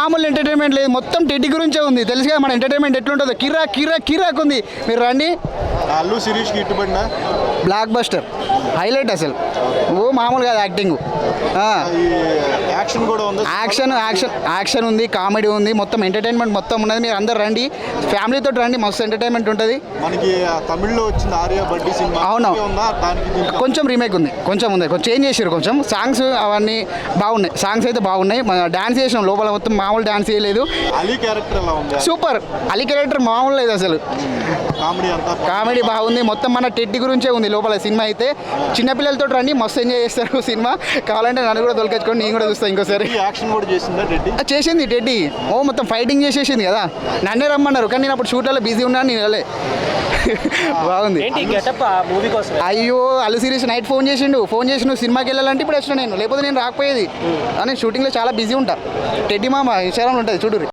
మామూలు ఎంటర్టైన్మెంట్ లేదు, మొత్తం టెడ్డి గురించే ఉంది. తెలుసు కదా మన ఎంటర్టైన్మెంట్ ఎట్లుంటుందో, కిరాక్ ఉంది. మీరు రండి. అల్లు శిరీష్కి ఇట్టుబడినా బ్లాక్ బస్టర్ హైలైట్ అసలు. ఓ మామూలు కాదు యాక్టింగ్. యాక్షన్ కూడా ఉంది. యాక్షన్ ఉంది, కామెడీ ఉంది, మొత్తం ఎంటర్టైన్మెంట్ మొత్తం ఉన్నది. మీరు అందరు రండి, ఫ్యామిలీతో రండి, మస్తు ఎంటర్టైన్మెంట్ ఉంటుంది. మనకి తమిళ్లో వచ్చింది ఆర్య బడ్డీ సినిమా. అవును, కొంచెం రీమేక్ ఉంది, కొంచెం చేంజ్ చేసారు కొంచెం. సాంగ్స్ అవన్నీ బాగున్నాయి, సాంగ్స్ అయితే బాగున్నాయి. డాన్స్ చేసినాం లోపల, మొత్తం మామూలు డాన్స్ చేయలేదు. అలీ క్యారెక్టర్ ఎలా ఉంది? సూపర్. అలీ క్యారెక్టర్ మామూలు లేదు అసలు. కామెడీ బాగుంది, మొత్తం మన టెడ్డి గురించే ఉంది లోపల సినిమా అయితే. చిన్నపిల్లలతో రండి, మస్తు ఎంజాయ్ చేస్తారు సినిమా. కావాలంటే నన్ను కూడా దొరికించుకొని నేను కూడా చూస్తాను ఇంకోసారి. యాక్షన్ కూడా చేసింది టెడ్డి. ఓ మొత్తం ఫైటింగ్ చేసేసింది కదా. నన్నే రమ్మన్నారు కానీ నేను అప్పుడు షూట్లలో బిజీ ఉన్నాను, నేను వెళ్ళే. బాగుంది. అయ్యో అల్లు శిరీష్ నైట్ ఫోన్ చేసి నువ్వు సినిమాకి వెళ్ళాలంటే ఇప్పుడు వచ్చిన నేను, లేకపోతే నేను రాకపోయేది. అని షూటింగ్లో చాలా బిజీ ఉంటా. టెడ్డి మామ ఇన్స్టాగ్రామ్లో ఉంటుంది చూడు.